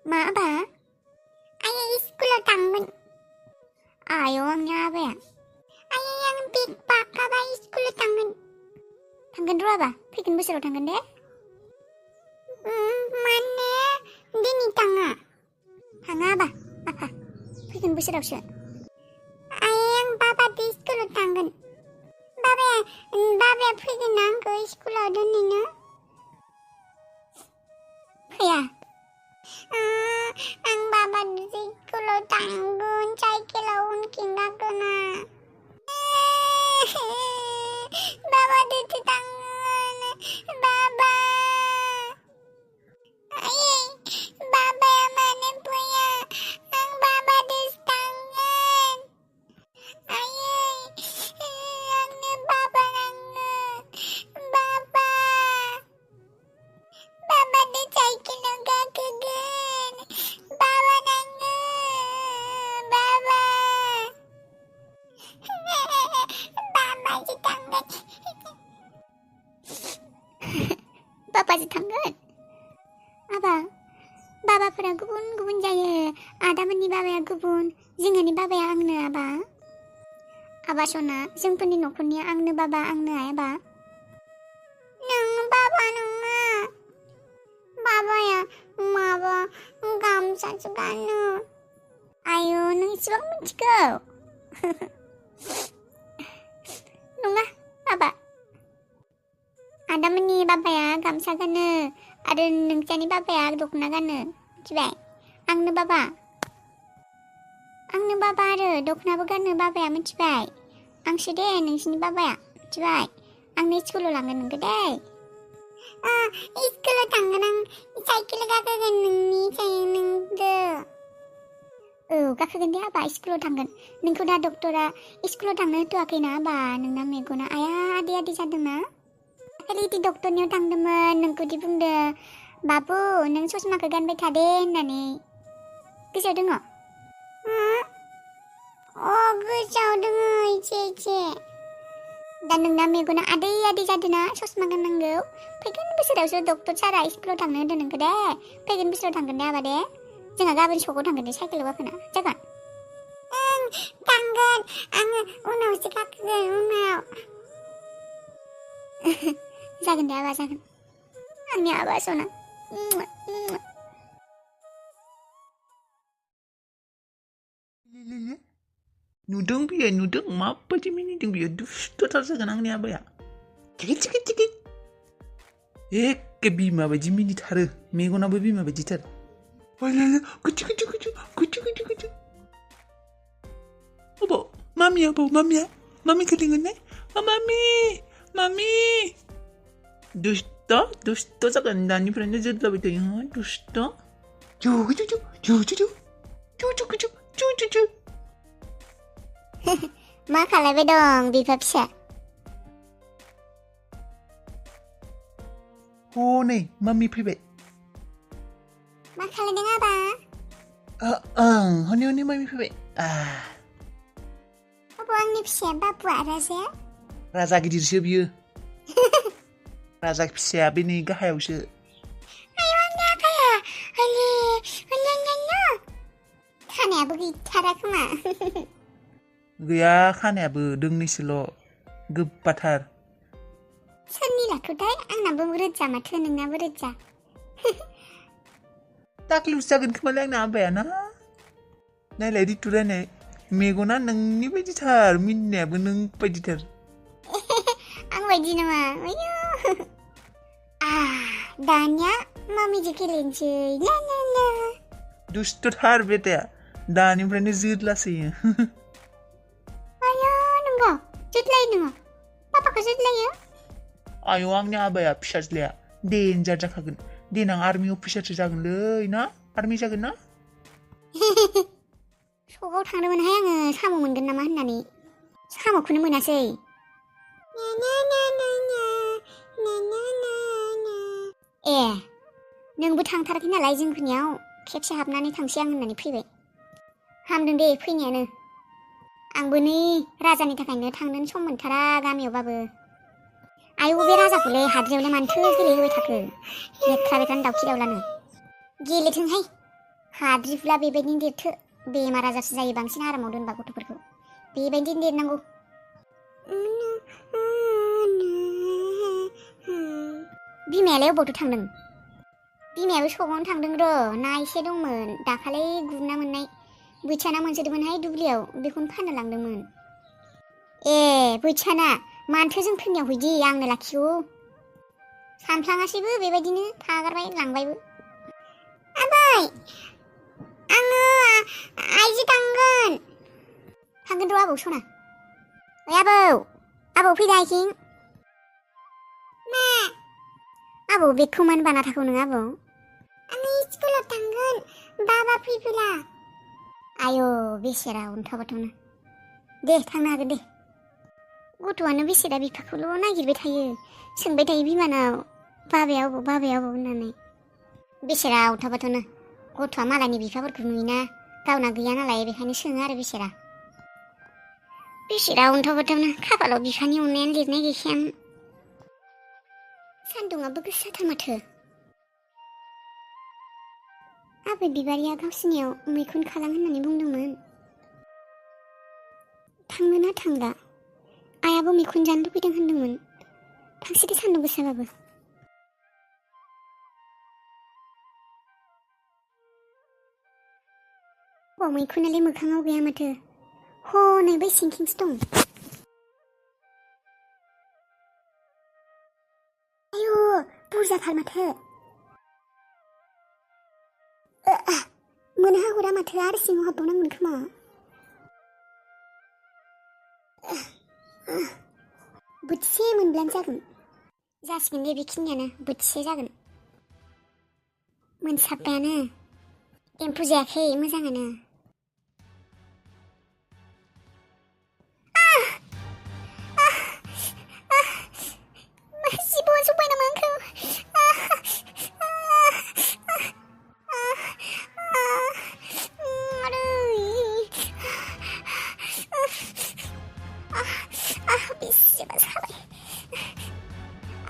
मा आबा? आयै स्कुलाव थांगोन। आयौ आंनि आबाया। आयै आं बेग बाखाबाय स्कुलाव थांगोन। थांगोन र' आबा, फैगोन बोसोराव थांगोन दे। माने दिनै थाङा? थाङा आबा, आफा, फैगोन बोसोरावसो। आयै आं बाबादो स्कुलाव थांगोन। बाबाया फैगोन ना आंखौ स्कुलाव दोनहैनो? फैया। आं बाबादो स्कुलाव थांगोन, साइकेलाव उनखिं गाखोना। बाबादोसो थांगोन। बाबा। आयै बाबाया मानो फैया? आं बाबादोसो थांगोन। आयै आंनो बाबा नांगौ। बाबा। बाबादो साइकेलाव गाखोगोन। बाबा नांगौ। बाबा। बाबासो थांगोन। बाबासो थांगोन? आबा, बाबाफोरा गुबुन गुबुन जायो। आदामोननि बाबाया गुबुन, जोंहानि बाबाया आंनो आबा। आबा सना, जोंफोरनि न'खरनिया आंनो बाबा, आंनो आबा। नों बाबा नङा। बाबाया माबा गामसासो गानो। आयौ नों इसेबां मिथिगौ? नङा आबा। आदामोननि बाबाया गामसा गानो आरो नोंसानि बाबाया दख'ना गानो। मिथिबाय? आंनो बाबा आरो दख'नाबो गानो बाबाया, मिथिबाय? आंसो दे नोंसिनि बाबाया, मिथिबाय? आंनो स्कुलाव लांगोन नोंखौ दे। स्कुलाव थांगोन आं, साइकेल गाखोगोन नोंदो। औ गाखोगोन दे आबा, स्कुलाव थांगोन। नोंखौ दा डक्टरा स्कुलाव थांनो होथ'वाखैना आबा, नोंना मेगना आया आदै आदै जादोंना? दाखालि इदि डक्टरनियाव थांदोंमोन, नोंखौदि बुंदो बाबु नों ससमाखौ गानबाय थादे होननानै। गोसोआव दङ? गोसोआव दङ एसे। दा नोंना मेगना आदै आदै जादोंना, ससमा गाननांगौ। फैगोन बोसोरावसो डक्टर सारा स्कुलाव थांनो होदों नोंखौ दे। फैगोन बोसोराव थांगोन दे आबा दे। जोंहा गाबोन सकाव थांगोन दे साइकेलाव गाखोना, जागोन? थांगोन, आङो उनावसो गाखोगोन, उनाव। जागोन दे आबा, जागोन। आंनि आबा सना। नुदों बियो, नुदों माबायदि मिनिदों बियो, दुस्थ'थार जागोन आंनि आबाया। थिखि एखे बिमा बायदि मिनिथारो, मेगनाबो बिमा बायदिथार। कुचु अबाव मामिया मामिखौ लिंहरनाय। मामि दुस्त जागोन, दानिफ्रायनो जोदलाबाय थायो, दुस्त। जु मा खालायबाय दं बिफा फिसा? हनै मामि फैबाय। मा खालायदों आबा? हनै मामि फैबाय। अबाव आंनि फिसाया बाबुआ राजाया? राजा गिदिरसो बियो। राजा फिसाया बे नै गाहायावसो। आयौ आंनि आफाया, खानायाबो गैथारा खोमा। गैया खानायाबो दोंनैसोल', गोब्बाथार। सोरनि लाखोथाय? आंनाबो रोजा माथो, नोंनाबो रोजा। दाख्लैसो जागोन खोमालै आंना आबाया ना? नायलाय रितु रायनाय, मेगना नोंनि बायदिथार, मिनिनायाबो नों बायदिथार। आं बायदि नङा, आयौ। दानिया मामिजों गेलेनोसै, ला। दुस्थ'थार बेटाया, दानिफ्रायनो जोदलासोयो। आयौ नंगौ, जोदलायो नोङो? पापाखौ जोदलायो? आयौ आंनि आबाया फिसाज्लाया देन्जार जाखागोन, देनां आर्मि अफिसारसो जागोनलै ना? आर्मि जागोन ना? सकाव थांदोंमोनहाय आङो, साम' मोनगोन नामा होननानै। साम'खौनो मोनासै। ए नोंबो थांथाराखै नालाय जोंफोरनियाव, खेबसे हाबनानै थांसै आं होननानै फैबाय। हामदों दे फैनायानो। आंबो नै राजानि थाखायनो थांनोनो सम मोनथारा गामियावबाबो। आयौ बे राजाखौलै हाद्रियावलाय मानोथो गेलेहोबाय थाखो, लेथ्रा बेथ्रानो दाउखि दाउलानो। गेलेथोंहाय, हाद्रिफ्ला बेबायदिनो देरथो बेमार आजारसो जायो बांसिन आरामाव दोनबा गथ'फोरखौ बेबायदिनो देरनांगौ बिमायालाय अबावथो थांदों बिमायाबो सगावनो थांदों र' ना एसे दंमोन दाखालै गुरना मोननाय बोथिया ना मोनसोदोंमोनहाय दुब्लियाव बेखौनो फाननो लांदोंमोन ए बोथिया ना मानोथो जों फैनायाव हैदि आंनो लाखियो सानफ्लाङासैबो बेबायदिनो थागारबाय लांबायबो आबै आङो आइजो थांगोन र' आबौ सना ओइ आबौ फैदो आइथिं मा आबौ बेगखौ मानो बाना थाखो नों आबौ आङो स्कुलाव थांगोन बाबा फैबोला आयौ बेसेरा अन्थाबाथ'नो दे थांनो हागोन दे गथ'आनो बेसेरा बिफाखौल' नागिरबाय थायो सोंबाय थायो बिमानाव बाबाया अबाव होननानै बेसेरा अन्थाबाथ'नो गथ'आ मालायनि बिफाफोरखौ नुयोना गावना गैया नालाय बेखायनो सोङो आरो बेसेरा अन्थाबाथ'नो खाफालाव बिफानि अननायानो लिरनाय गैखाया सान्दुङाबो गोसाथार माथो आबै बिबारिया गावसिनियाव मैखुन खालाम होननानै बुंदोंमोन थांनो ना थांला आइयाबो मैखुन जानो लुबैदों होनदोंमोन थांसैदो सान्दुं गोसाबाबो मैखुनालाय मोखाङाव गैया माथो हनै बै सिंखिंसो दं आयु बुरजाथार माथो मोनहाहरा माथो आरो सिङाव हाबबावनांगोन खोमा बोथिसे मोनब्लानो जासिगोन दे बेखिनियानो बोथिसे जागोन मोनसाबबायानो एम्फौ जायाखै मोजाङानो जिबौआ सौबाय नामा आंखौ बेसेबा साबाय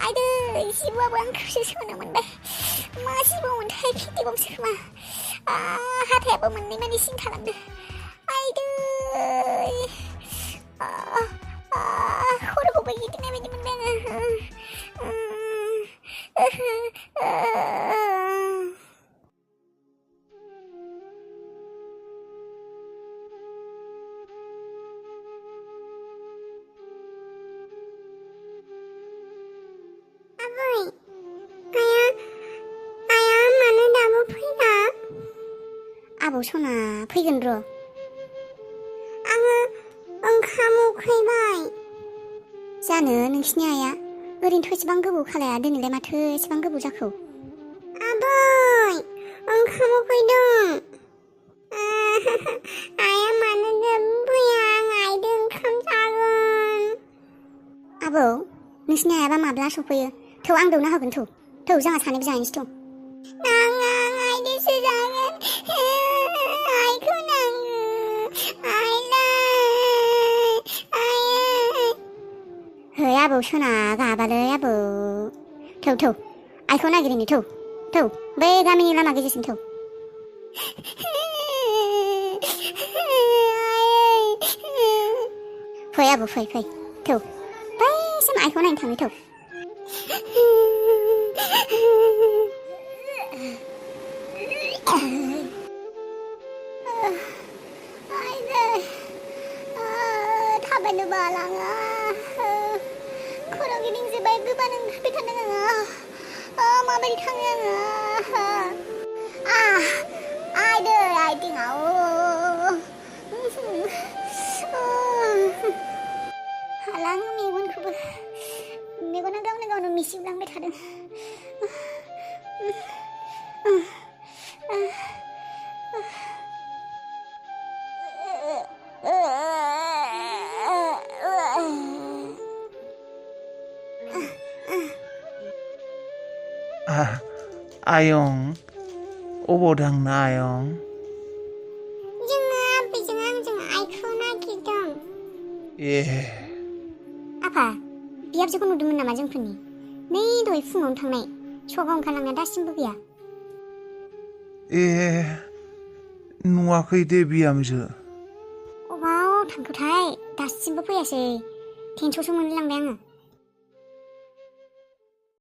आइदै जिबौआबो आंखौसो सौनो मोनबाय मा जिबौमोनथाय फिथिबावसो खोमा हाथायाबो मोननै मानि सिं खालामदो आइदै खर'खौबो गिदिंनाय बायदि मोनबाय आङो आबौ सना फैगोन र' आङो ओंखाम उखैबाय जानो नोंसिनि आइया ओरैनोथ' एसेबां गोबाव खालाया दिनैलाय माथो एसेबां गोबाव जाखो आबै ओंखाम उखैदों आइया मानो फैया आं आइजों ओंखाम जागोन आबौ नोंसिनि आइयाबा माब्ला सफैयो थौ आं दौना होगोन थौ जोंहा सानैबो जाहैनोसै थौ नाङा आं आइजोंसो जागोन आइखौ नाङो है आबौ सना गाबालै आबौ थौ आइखौ नागिरहैनो थौ बै गामिनि लामा गेजेरसिम थौ फै आबौ फै थौ बैसिम आइखौ नायनो थांनो थौ थाबायनो बालाङा खर' गिदिंजोब्बाय गोबानो ओंखारबाय थादों आङो माबायदि थाङो आङो आइथिङाव हाला आङो मेगना गावनो मिसिबलांबाय थादों आयं अबाव थांनो आयं जोङो आबैजों आंजों आइखौ नागिरदों ए आफा बिहामजोखौ नुदोंमोन नामा जोंफोरनि नै दहाय फुङावनो थांनाय सगाव ओंखारलांनाया दासिमबो गैया ए नुवाखै दे बिहामजो। अबाव थांखोथाय दासिमबो फैयासै टेनसनसो मोनलायलांबाय आङो।